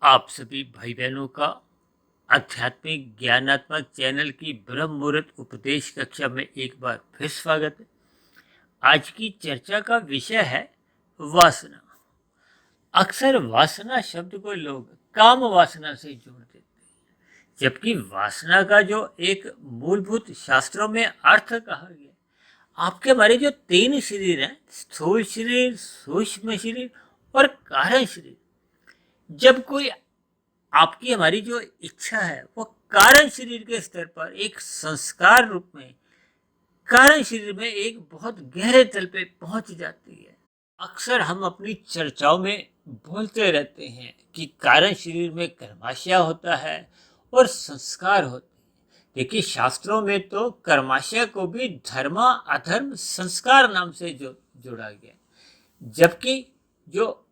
आप सभी भाई बहनों का आध्यात्मिक ज्ञानात्मक चैनल की ब्रह्म मुहूर्त उपदेश कक्षा में एक बार फिर स्वागत है। आज की चर्चा का विषय है वासना। अक्सर वासना शब्द को लोग काम वासना से जोड़ देते हैं, जबकि वासना का जो एक मूलभूत शास्त्रों में अर्थ कहा गया, आपके हमारे जो तीन शरीर हैं, स्थूल शरीर, सूक्ष्म शरीर और कारण शरीर, जब कोई आपकी हमारी जो इच्छा है वो कारण शरीर के स्तर पर एक संस्कार रूप में कारण शरीर में एक बहुत गहरे तल पे पहुंच जाती है। अक्सर हम अपनी चर्चाओं में बोलते रहते हैं कि कारण शरीर में कर्माशय होता है और संस्कार होते हैं। देखिए, शास्त्रों में तो कर्माशय को भी धर्म अधर्म संस्कार नाम से जोड़ा गया, जबकि जो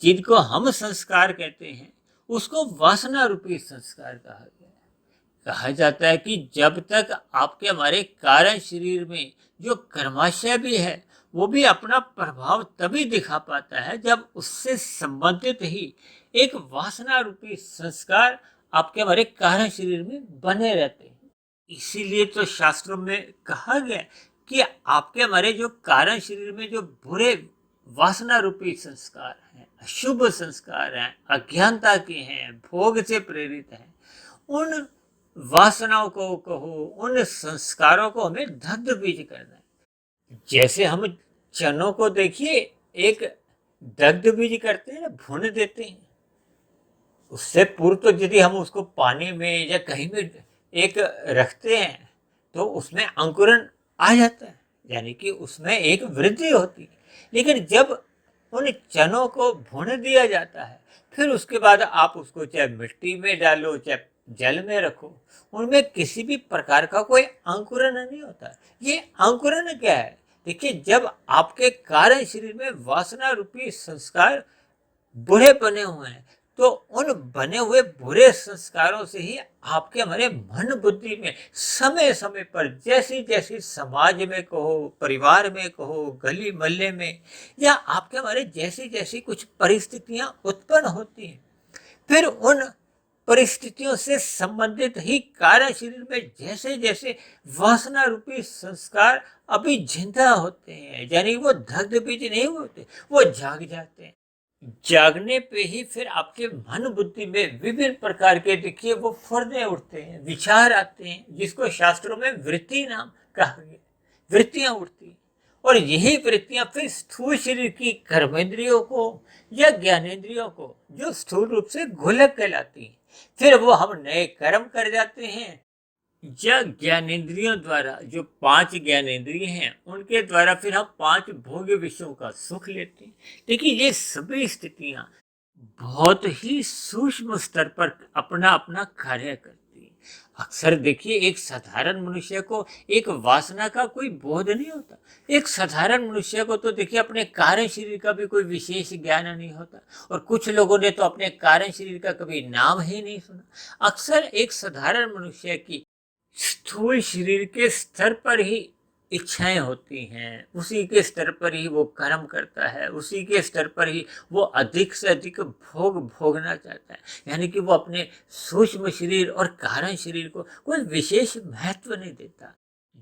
जिनको हम संस्कार कहते हैं उसको वासना रूपी संस्कार कहा गया है। कहा जाता है कि जब तक आपके हमारे कारण शरीर में जो कर्माशय भी है वो भी अपना प्रभाव तभी दिखा पाता है जब उससे संबंधित ही एक वासना रूपी संस्कार आपके हमारे कारण शरीर में बने रहते हैं। इसीलिए तो शास्त्रों में कहा गया कि आपके हमारे जो कारण शरीर में जो बुरे वासना रूपी संस्कार हैं, अशुभ संस्कार हैं, अज्ञानता के हैं, भोग से प्रेरित हैं, उन वासनाओं को कहो, उन संस्कारों को हमें दग्ध बीज करना है। जैसे हम चनों को देखिए, एक दग्ध बीज करते हैं, भून देते हैं। उससे पूर्व तो यदि हम उसको पानी में या कहीं में एक रखते हैं तो उसमें अंकुरन आ जाता है, यानी कि उसमें एक वृद्धि होती है। लेकिन जब उन चनों को भून दिया जाता है, फिर उसके बाद आप उसको चाहे मिट्टी में डालो चाहे जल में रखो, उनमें किसी भी प्रकार का कोई अंकुरन नहीं होता। ये अंकुरन क्या है? देखिए, जब आपके कारण शरीर में वासना रूपी संस्कार बुरे बने हुए हैं तो उन बने हुए बुरे संस्कारों से ही आपके हमारे मन बुद्धि में समय समय पर जैसी जैसी समाज में कहो, परिवार में कहो, गली मोहल्ले में, या आपके हमारे जैसी जैसी कुछ परिस्थितियां उत्पन्न होती हैं, फिर उन परिस्थितियों से संबंधित ही कार्य शरीर में जैसे जैसे वासना रूपी संस्कार अभी जिंदा होते हैं, यानी वो दग्ध बीज नहीं होते, वो जाग जाते हैं। जागने पे ही फिर आपके मन बुद्धि में विभिन्न प्रकार के, देखिए, वो फुर्दे उठते हैं, विचार आते हैं, जिसको शास्त्रों में वृत्ति नाम कहा गया। वृत्तियां उठती हैं और यही वृत्तियां फिर स्थूल शरीर की कर्मेंद्रियों को या ज्ञानेंद्रियों को, जो स्थूल रूप से गोलक कहलाती हैं, फिर वो हम नए कर्म कर जाते हैं, या ज्ञानेंद्रियों द्वारा, जो पांच ज्ञानेंद्रिय हैं उनके द्वारा फिर हम पांच भोग्य विषयों का सुख लेते हैं। देखिए, ये सभी स्थितियां बहुत ही सूक्ष्म स्तर पर अपना अपना कार्य करती हैं। अक्सर देखिए, एक साधारण मनुष्य को एक वासना का कोई बोध नहीं होता। एक साधारण मनुष्य को तो देखिए अपने कारण शरीर का भी कोई विशेष ज्ञान नहीं होता, और कुछ लोगों ने तो अपने कारण शरीर का कभी नाम ही नहीं सुना। अक्सर एक साधारण मनुष्य की स्थूल शरीर के स्तर पर ही इच्छाएं होती हैं, उसी के स्तर पर ही वो कर्म करता है, उसी के स्तर पर ही वो अधिक से अधिक भोग भोगना चाहता है, यानी कि वो अपने सूक्ष्म शरीर और कारण शरीर को कोई विशेष महत्व नहीं देता।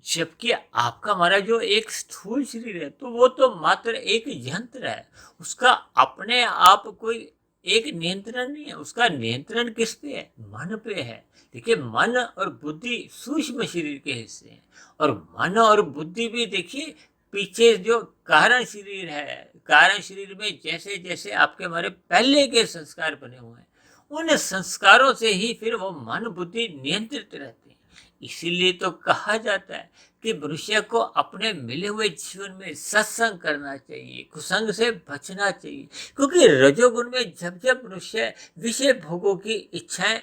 जबकि आपका हमारा जो एक स्थूल शरीर है तो वो तो मात्र एक यंत्र है, उसका अपने आप कोई एक नियंत्रण नहीं है। उसका नियंत्रण किस पे है? मन पे है। देखिए, मन और बुद्धि सूक्ष्म शरीर के हिस्से हैं, और मन और बुद्धि भी देखिए पीछे जो कारण शरीर है, कारण शरीर में जैसे जैसे आपके हमारे पहले के संस्कार बने हुए हैं, उन संस्कारों से ही फिर वो मन बुद्धि नियंत्रित रहते हैं। इसीलिए तो कहा जाता है कि मनुष्य को अपने मिले हुए जीवन में सत्संग करना चाहिए, कुसंग से बचना चाहिए, क्योंकि रजोगुण में जब जब मनुष्य विषय भोगों की इच्छाएं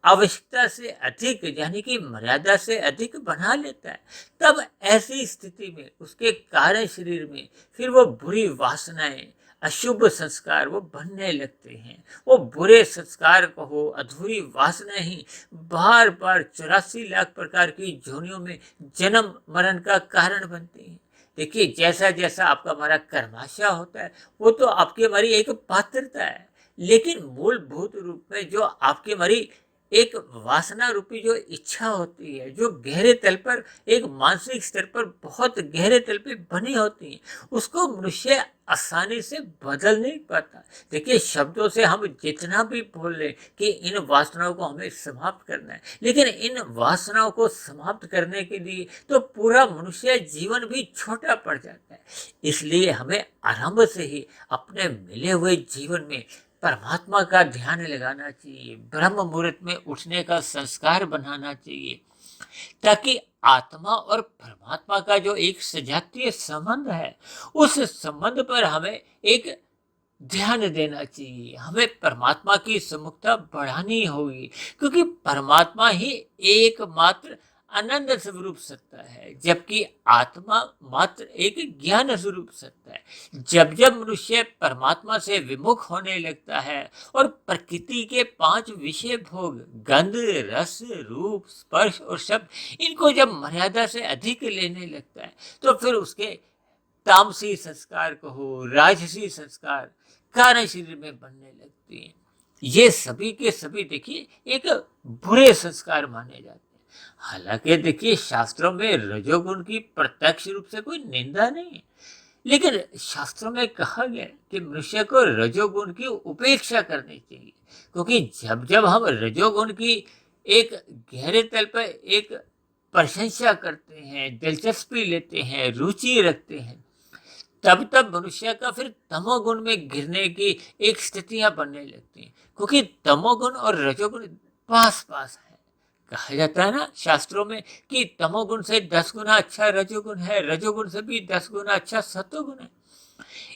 आवश्यकता से अधिक, यानी कि मर्यादा से अधिक बना लेता है, तब ऐसी स्थिति में उसके कार्य शरीर में फिर वो बुरी वासनाएं, अशुभ संस्कार वो बनने लगते हैं। वो बुरे संस्कार को हो, अधूरी वासना ही बार बार 84 लाख प्रकार की जोनियों में जन्म मरण का कारण बनती हैं। देखिए, जैसा जैसा आपका हमारा कर्माशय होता है वो तो आपकी हमारी एक पात्रता है, लेकिन मूलभूत रूप में जो आपकी हमारी एक वासना रूपी जो इच्छा होती है, जो गहरे तल पर एक मानसिक स्तर पर बहुत गहरे तल पे बनी होती है, उसको मनुष्य आसानी से बदल नहीं पाता। देखिए, शब्दों से हम जितना भी बोल लें कि इन वासनाओं को हमें समाप्त करना है, लेकिन इन वासनाओं को समाप्त करने के लिए तो पूरा मनुष्य जीवन भी छोटा पड़ जाता है। इसलिए हमें आरंभ से ही अपने मिले हुए जीवन में परमात्मा का ध्यान लगाना चाहिए, ब्रह्म मुहूर्त में उठने का संस्कार बनाना चाहिए, ताकि आत्मा और परमात्मा का जो एक सजातीय संबंध है, उस संबंध पर हमें एक ध्यान देना चाहिए। हमें परमात्मा की सम्मुखता बढ़ानी होगी, क्योंकि परमात्मा ही एकमात्र आनंद स्वरूप सत्ता है, जबकि आत्मा मात्र एक ज्ञान स्वरूप सत्ता है। जब जब मनुष्य परमात्मा से विमुख होने लगता है और प्रकृति के 5 विषय भोग, गंध, रस, रूप, स्पर्श और शब्द, इनको जब मर्यादा से अधिक लेने लगता है, तो फिर उसके तामसी संस्कार कहो, राजसी संस्कार कारण शरीर में बनने लगती हैं। ये सभी के सभी देखिए एक बुरे संस्कार माने जाते हैं। हालांकि देखिए, शास्त्रों में रजोगुण की प्रत्यक्ष रूप से कोई निंदा नहीं है, लेकिन शास्त्रों में कहा गया है कि मनुष्य को रजोगुण की उपेक्षा करनी चाहिए, क्योंकि जब जब हम रजोगुण की एक गहरे तल पर एक प्रशंसा करते हैं, दिलचस्पी लेते हैं, रुचि रखते हैं, तब तब मनुष्य का फिर तमोगुण में गिरने की एक स्थितियां बनने लगती हैं, क्योंकि तमोगुण और रजोगुण पास पास है। कहा जाता है ना शास्त्रों में कि तमोगुण से 10 गुना अच्छा रजोगुण है, रजोगुण से भी 10 गुना अच्छा सतोगुण है।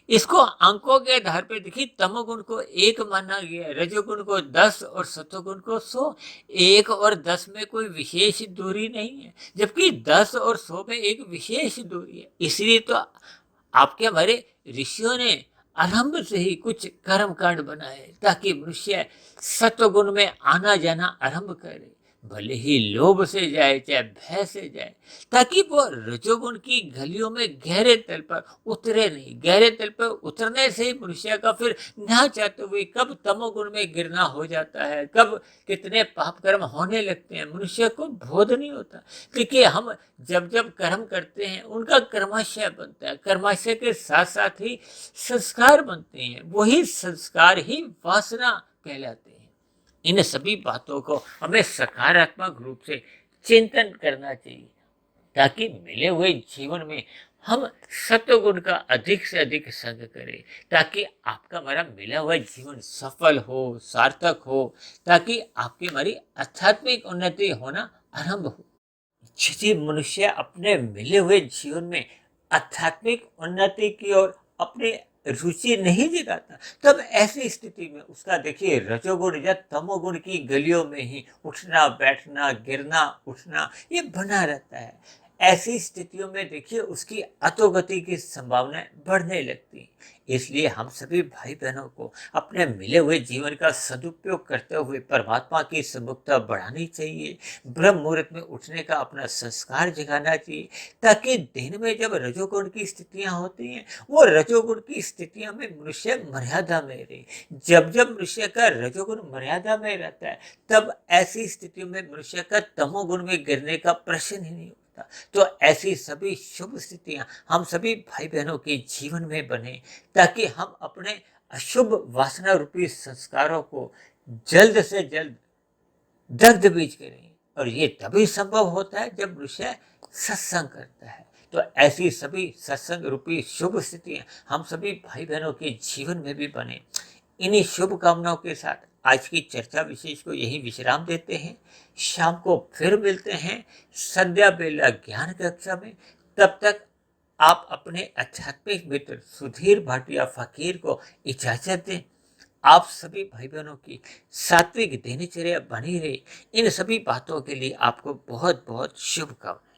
इसको अंकों के आधार पर देखिए, तमोगुण को 1 माना गया है, रजोगुण को 10 और सतोगुण को 100। 1 और 10 में कोई विशेष दूरी नहीं है, जबकि 10 और 100 में एक विशेष दूरी है। इसलिए तो आपके हमारे ऋषियों ने आरंभ से ही कुछ कर्म कांड बनाए, ताकि मनुष्य सत्वगुण में आना जाना आरंभ करे, भले ही लोभ से जाए चाहे भय से जाए, ताकि वो रजोगुण की गलियों में गहरे तल पर उतरे नहीं। गहरे तल पर उतरने से ही मनुष्य का फिर ना चाहते हुए कब तमोगुण में गिरना हो जाता है, कब कितने पाप कर्म होने लगते हैं, मनुष्य को बोध नहीं होता। क्योंकि हम जब जब कर्म करते हैं, उनका कर्माशय बनता है, कर्माशय के साथ साथ ही संस्कार बनते हैं, वही संस्कार ही वासना कहलाते हैं। इन सभी बातों को हमें सकारात्मक रूप से चिंतन करना चाहिए, ताकि मिले हुए जीवन में हम सत्वगुण का अधिक से अधिक संग करें, ताकि आपका हमारा मिला हुआ जीवन सफल हो, सार्थक हो, ताकि आपकी हमारी आध्यात्मिक उन्नति होना आरंभ हो। यदि मनुष्य अपने मिले हुए जीवन में आध्यात्मिक उन्नति की ओर अपनी रुचि नहीं दिखाता, तब ऐसी स्थिति में उसका देखिए रजोगुण या तमोगुण की गलियों में ही उठना बैठना, गिरना उठना, ये बना रहता है। ऐसी स्थितियों में देखिए उसकी अधोगति की संभावनाएं बढ़ने लगती हैं। इसलिए हम सभी भाई बहनों को अपने मिले हुए जीवन का सदुपयोग करते हुए परमात्मा की सम्मुखता बढ़ानी चाहिए, ब्रह्म मुहूर्त में उठने का अपना संस्कार जगाना चाहिए, ताकि दिन में जब रजोगुण की स्थितियां होती हैं, वो रजोगुण की स्थितियों में मनुष्य मर्यादा में रहे। जब जब मनुष्य का रजोगुण मर्यादा में रहता है, तब ऐसी स्थितियों में मनुष्य का तमोगुण में गिरने का प्रश्न ही नहीं होता। तो ऐसी सभी शुभ स्थितियां हम सभी भाई बहनों के जीवन में बने, ताकि हम अपने अशुभ वासना रूपी संस्कारों को जल्द से जल्द दग्ध बीज करें। और ये तभी संभव होता है जब मनुष्य सत्संग करता है। तो ऐसी सभी सत्संग रूपी शुभ स्थितियां हम सभी भाई बहनों के जीवन में भी बने। इन्हीं शुभ कामनाओं के साथ आज की चर्चा विशेष को यही विश्राम देते हैं। शाम को फिर मिलते हैं संध्या बेला ज्ञान कक्षा में। तब तक आप अपने आध्यात्मिक मित्र सुधीर भाटिया फकीर को इजाजत दें। आप सभी भाई बहनों की सात्विक दिनचर्या बनी रहे, इन सभी बातों के लिए आपको बहुत बहुत शुभकामनाएं।